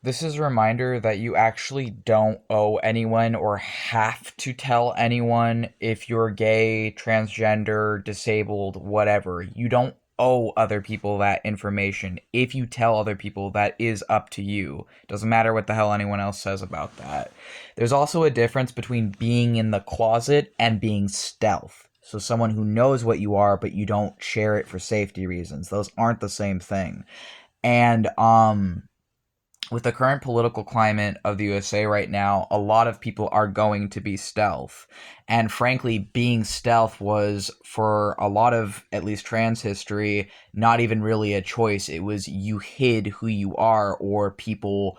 This is a reminder that you actually don't owe anyone or have to tell anyone if you're gay, transgender, disabled, whatever. You don't owe other people that information. If you tell other people, that is up to you. Doesn't matter what the hell anyone else says about that. There's also a difference between being in the closet and being stealth. So someone who knows what you are, but you don't share it for safety reasons. Those aren't the same thing. And with the current political climate of the USA right now, a lot of people are going to be stealth. And frankly, being stealth was, for a lot of at least trans history, not even really a choice. It was you hid who you are, or people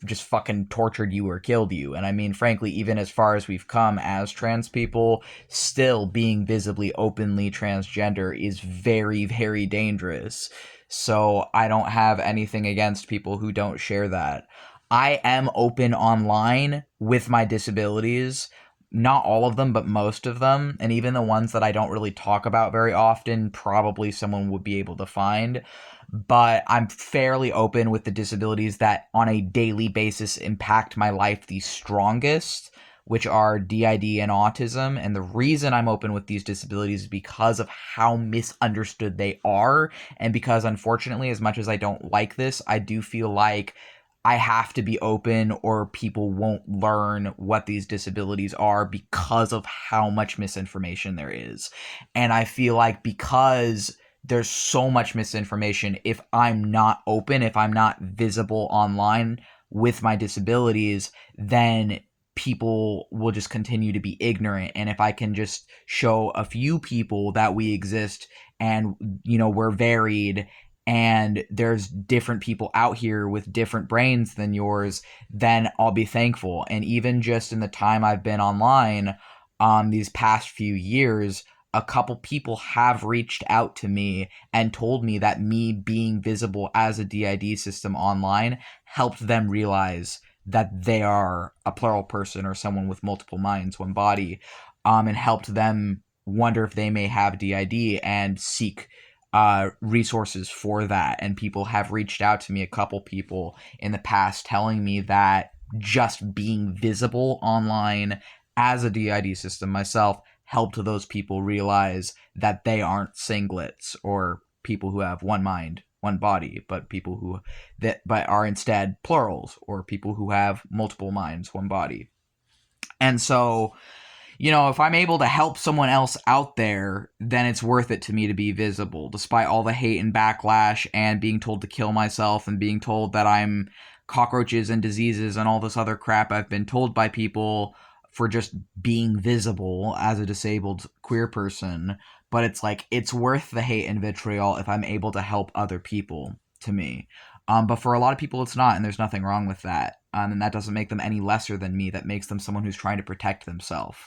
just fucking tortured you or killed you. And I mean, frankly, even as far as we've come as trans people, still being visibly openly transgender is very, very dangerous. So I don't have anything against people who don't share that. I am open online with my disabilities. Not all of them, but most of them. And even the ones that I don't really talk about very often, probably someone would be able to find. But I'm fairly open with the disabilities that on a daily basis impact my life the strongest, which are DID and autism. And the reason I'm open with these disabilities is because of how misunderstood they are. And because, unfortunately, as much as I don't like this, I do feel like I have to be open or people won't learn what these disabilities are because of how much misinformation there is. And I feel like because there's so much misinformation, if I'm not open, if I'm not visible online with my disabilities, then people will just continue to be ignorant. And if I can just show a few people that we exist and, we're varied and there's different people out here with different brains than yours, then I'll be thankful. And even just in the time I've been online, these past few years, a couple people have reached out to me and told me that me being visible as a DID system online helped them realize that they are a plural person or someone with multiple minds, one body, and helped them wonder if they may have DID and seek resources for that. And people have reached out to me, a couple people in the past, telling me that just being visible online as a DID system myself helped those people realize that they aren't singlets or people who have one mind, one body, but people who but are instead plurals, or people who have multiple minds, one body. And so, if I'm able to help someone else out there, then it's worth it to me to be visible, despite all the hate and backlash and being told to kill myself and being told that I'm cockroaches and diseases and all this other crap I've been told by people for just being visible as a disabled queer person. But it's like, it's worth the hate and vitriol if I'm able to help other people, to me. But for a lot of people, it's not, and there's nothing wrong with that. And that doesn't make them any lesser than me. That makes them someone who's trying to protect themselves.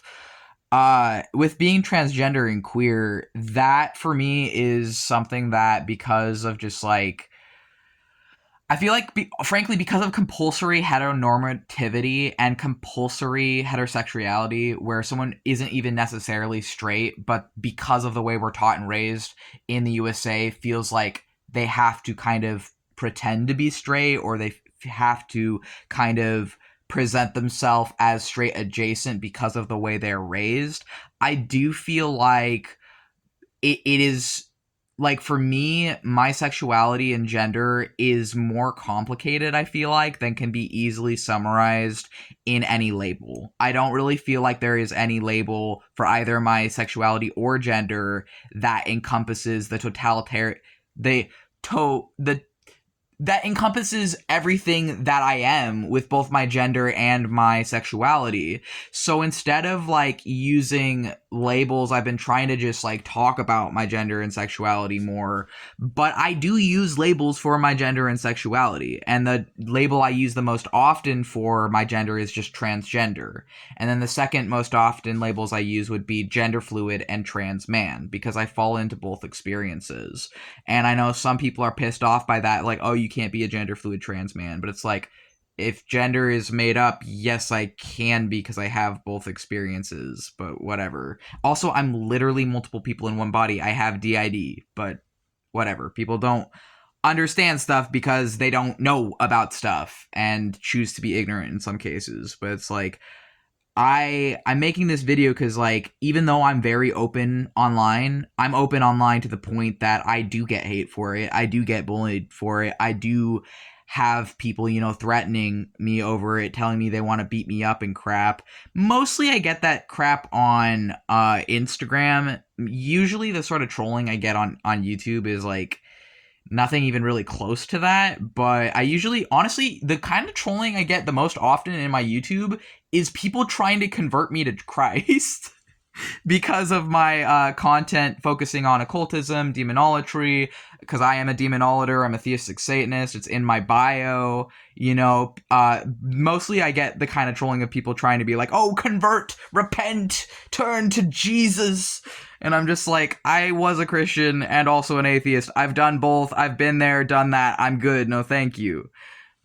With being transgender and queer, that for me is something that, because of just like, I feel like, frankly, because of compulsory heteronormativity and compulsory heterosexuality, where someone isn't even necessarily straight, but because of the way we're taught and raised in the USA, feels like they have to kind of pretend to be straight, or they have to kind of present themselves as straight adjacent because of the way they're raised. I do feel like it is, like, for me, my sexuality and gender is more complicated, I feel like, than can be easily summarized in any label. I don't really feel like there is any label for either my sexuality or gender that encompasses the totalitarian the that encompasses everything that I am with both my gender and my sexuality. So instead of like using labels, I've been trying to just like talk about my gender and sexuality more. But I do use labels for my gender and sexuality. And the label I use the most often for my gender is just transgender. And then the second most often labels I use would be gender fluid and trans man, because I fall into both experiences. And I know some people are pissed off by that, like, oh, you can't be a gender fluid trans man. But it's like, if gender is made up, yes, I can be, because I have both experiences, but whatever. Also, I'm literally multiple people in one body. I have DID, but whatever. People don't understand stuff because they don't know about stuff and choose to be ignorant in some cases. But it's like, I'm making this video because, like, even though I'm very open online, I'm open online to the point that I do get hate for it. I do get bullied for it. I do have people, threatening me over it, telling me they want to beat me up and crap. Mostly I get that crap on Instagram. Usually the sort of trolling I get on YouTube is like nothing even really close to that. But I usually, honestly, the kind of trolling I get the most often in my YouTube is people trying to convert me to Christ. Because of my content focusing on occultism, demonolatry, because I am a demonolator, I'm a theistic Satanist, it's in my bio, mostly I get the kind of trolling of people trying to be like, oh, convert, repent, turn to Jesus. And I'm just like, I was a Christian and also an atheist. I've done both. I've been there, done that. I'm good. No, thank you.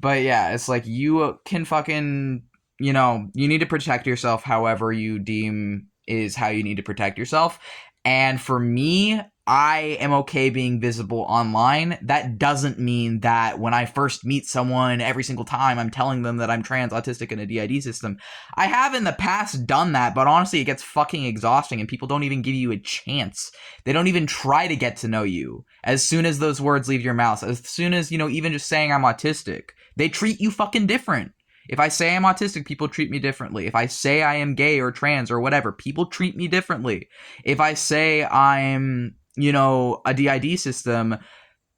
But yeah, it's like you can fucking, you need to protect yourself however you deem is how you need to protect yourself. And for me, I am okay being visible online. That doesn't mean that when I first meet someone every single time, I'm telling them that I'm trans, autistic, in a DID system. I have in the past done that, but honestly, it gets fucking exhausting and people don't even give you a chance. They don't even try to get to know you. As soon as those words leave your mouth, as soon as, even just saying I'm autistic, they treat you fucking different. If I say I'm autistic, people treat me differently. If I say I am gay or trans or whatever, people treat me differently. If I say I'm, a DID system,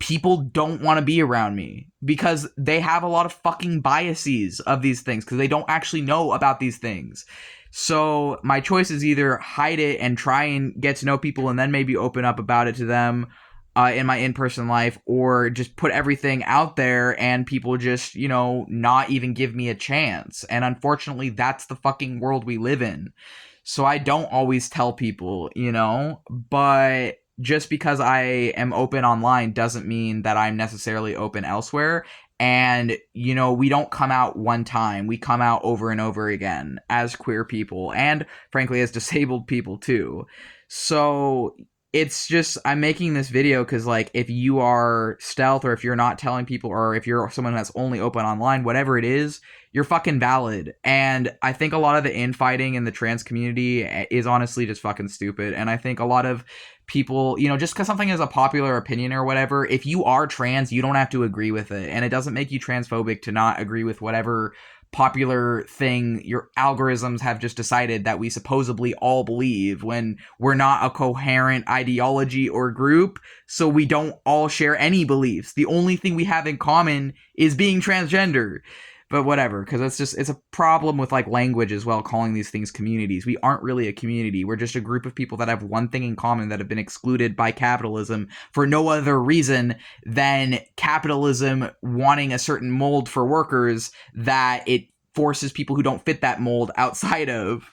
people don't want to be around me because they have a lot of fucking biases of these things because they don't actually know about these things. So my choice is either hide it and try and get to know people and then maybe open up about it to them in my in-person life, or just put everything out there and people just, not even give me a chance. And unfortunately, that's the fucking world we live in. So I don't always tell people, but just because I am open online doesn't mean that I'm necessarily open elsewhere. And, we don't come out one time. We come out over and over again as queer people and, frankly, as disabled people, too. So it's just, I'm making this video because, like, if you are stealth or if you're not telling people or if you're someone that's only open online, whatever it is, you're fucking valid. And I think a lot of the infighting in the trans community is honestly just fucking stupid. And I think a lot of people, just because something is a popular opinion or whatever, if you are trans, you don't have to agree with it. And it doesn't make you transphobic to not agree with whatever popular thing your algorithms have just decided that we supposedly all believe, when we're not a coherent ideology or group, so we don't all share any beliefs. The only thing we have in common is being transgender. But whatever, because it's a problem with, like, language as well, calling these things communities. We aren't really a community. We're just a group of people that have one thing in common, that have been excluded by capitalism for no other reason than capitalism wanting a certain mold for workers that it forces people who don't fit that mold outside of.